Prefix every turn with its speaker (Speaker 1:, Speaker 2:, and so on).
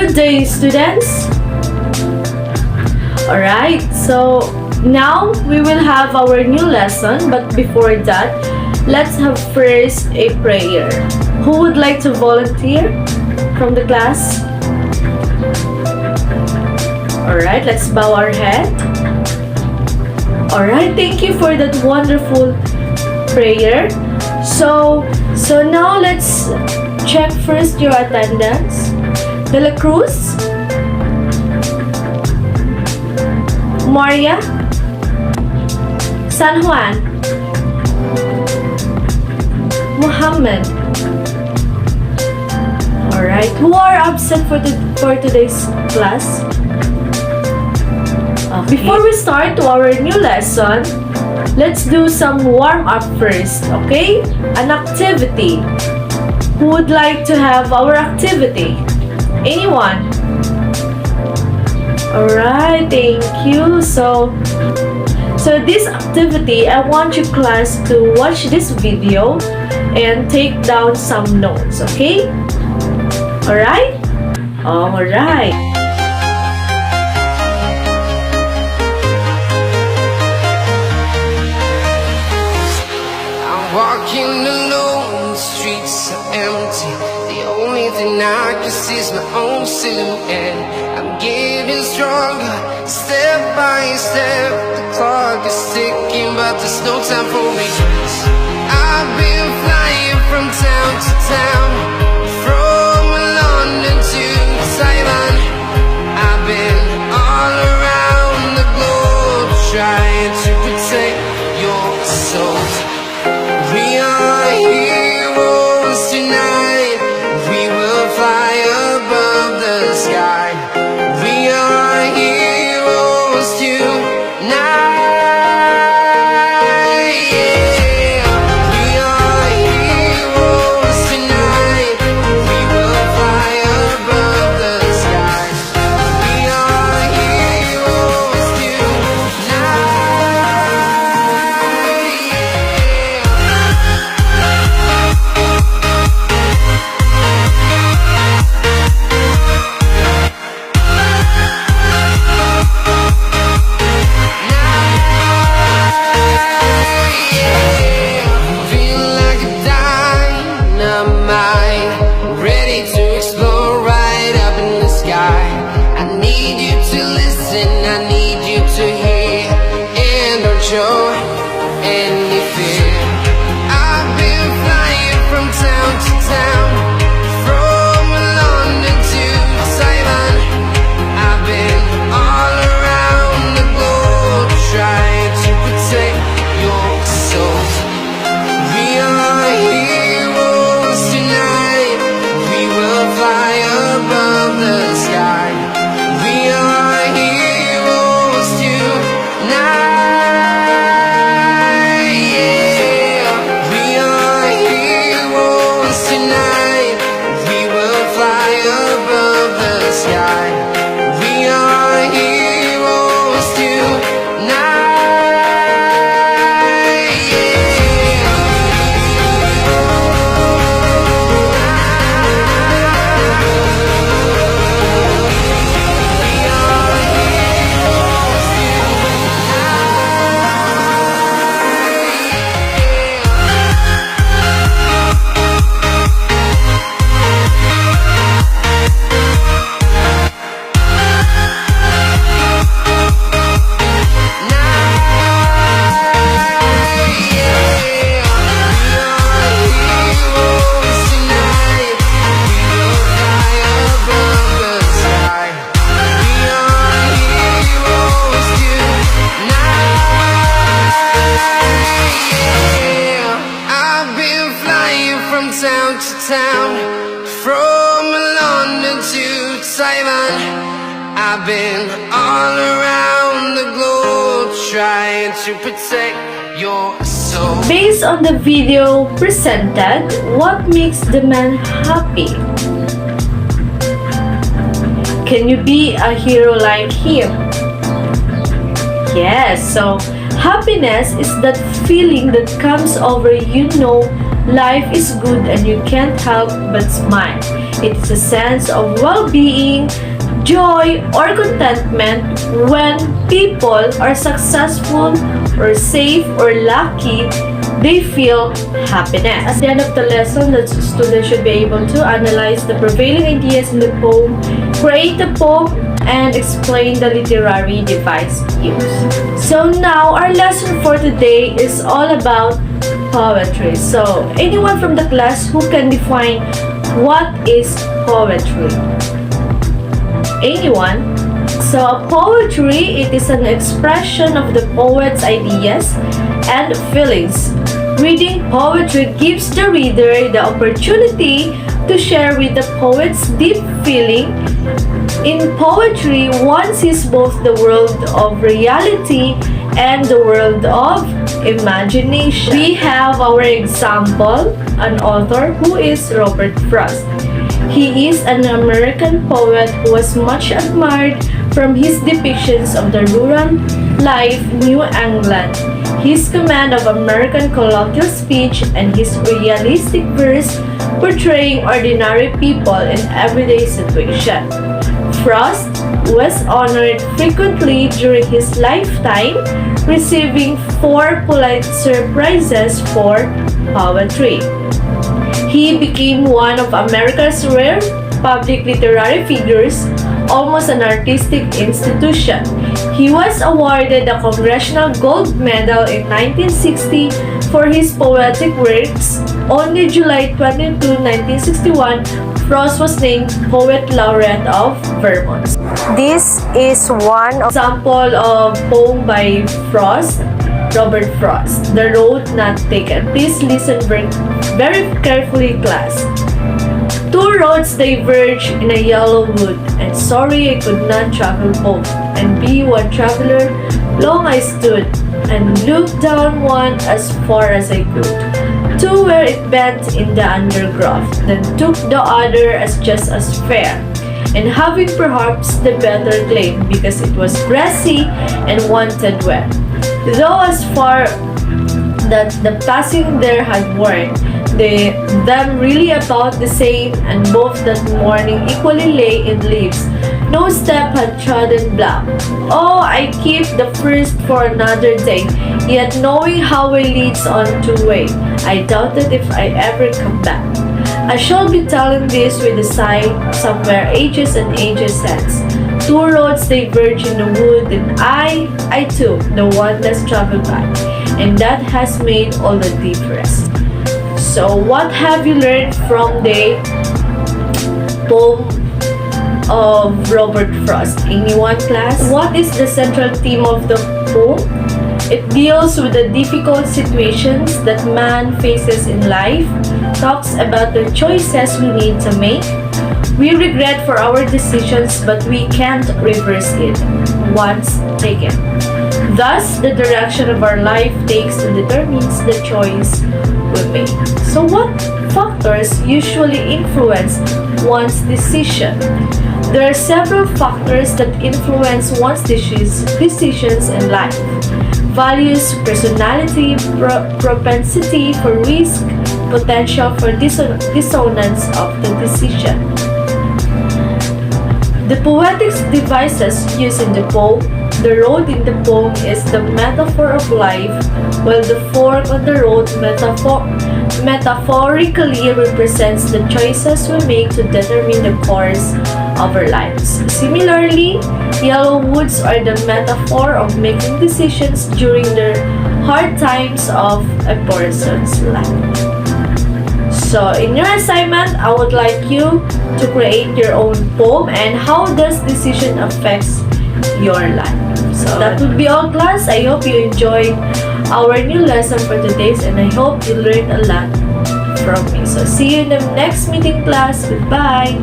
Speaker 1: Good day, students. Alright, so now we will have our new lesson, but before that, let's have first a prayer. Who would like to volunteer from the class? Alright, let's bow our head. Alright, thank you for that wonderful prayer. So now let's check first your attendance. De La Cruz, Maria, San Juan, Muhammad. Alright, who are absent for today's class? Before we start to our new lesson, let's do some warm-up first, okay? An activity. Who would like to have our activity? Anyone? Alright, thank you. So this activity, I want you class to watch this video and take down some notes, okay? Alright? Alright.
Speaker 2: Walking alone, the streets are empty. The only thing I can see is my own silhouette. I'm getting stronger, step by step. The clock is ticking, but there's no time for regrets. I've been flying from town to town, from London to Taiwan. I've been all around the globe, trying to protect your soul. We are heroes tonight. We will fly above the sky. We are heroes tonight. Yeah. We are heroes tonight. We will fly above the sky. We are heroes tonight. Feel like a dynamite, ready to explode right up in the sky. I need you to listen, I need you to hear, and don't show any fear. I've been flying from town to town, from London to Taiwan. I've been all around the globe, trying to protect your soul. We are heroes tonight. We will fly above the sky. We are heroes tonight. Yeah. We are heroes tonight. We will fly above the sky. We are heroes tonight. Town to town, from London to Taiwan. I've been all around the globe, trying to protect your soul.
Speaker 1: Based on the video presented, what makes the man happy? Can you be a hero like him? Yes, so happiness is that feeling that comes over life is good and you can't help but smile. It is a sense of well-being, joy, or contentment when people are successful or safe or lucky. They feel happiness. At the end of the lesson, the student should be able to analyze the prevailing ideas in the poem, create the poem, and explain the literary device used. So now, our lesson for today is all about poetry. So, anyone from the class who can define what is poetry? Anyone? So, poetry, it is an expression of the poet's ideas and feelings. Reading poetry gives the reader the opportunity to share with the poet's deep feeling. In poetry, one sees both the world of reality and the world of imagination. We have our example, an author who is Robert Frost. He is an American poet who was much admired from his depictions of the rural life in New England, his command of American colloquial speech, and his realistic verse portraying ordinary people in everyday situations. Frost was honored frequently during his lifetime, receiving 4 Pulitzer Prizes for poetry. He became one of America's rare public literary figures, almost an artistic institution. He was awarded the Congressional Gold Medal in 1960 for his poetic works. On July 22, 1961, Frost was named Poet Laureate of Vermont. This is one example of poem by Frost, Robert Frost, The Road Not Taken. Please listen very carefully, class. 2 roads diverge in a yellow wood, and sorry I could not travel both, and be one traveler. Long I stood, and looked down one as far as I could, to where it bent in the undergrowth, then took the other as just as fair, and having perhaps the better claim, because it was grassy and wanted wet. Though as far that the passing there had worn, them really about the same, and both that morning equally lay in leaves. No step had trodden black. Oh, I keep the first for another day, yet knowing how it leads on to way, I doubted if I ever come back. I shall be telling this with a sigh, somewhere ages and ages hence. 2 roads diverge in the wood, and I took the one less traveled by, and that has made all the difference. So, what have you learned from the poem of Robert Frost? Anyone, class? What is the central theme of the poem? It deals with the difficult situations that man faces in life, talks about the choices we need to make. We regret for our decisions, but we can't reverse it once taken. Thus, the direction of our life takes determines the choice we make. So, what factors usually influence one's decision? There are several factors that influence one's decisions in life. Values, personality, propensity for risk, potential for dissonance of the decision. The poetic devices used in the poem. The road in the poem is the metaphor of life, while the fork on the road metaphorically represents the choices we make to determine the course of our lives. Similarly, yellow woods are the metaphor of making decisions during the hard times of a person's life. So, in your assignment, I would like you to create your own poem and how does decision affects your life. So, that would be all, class. I hope you enjoyed our new lesson for today, and I hope you learned a lot from me. So, see you in the next meeting, class. Goodbye!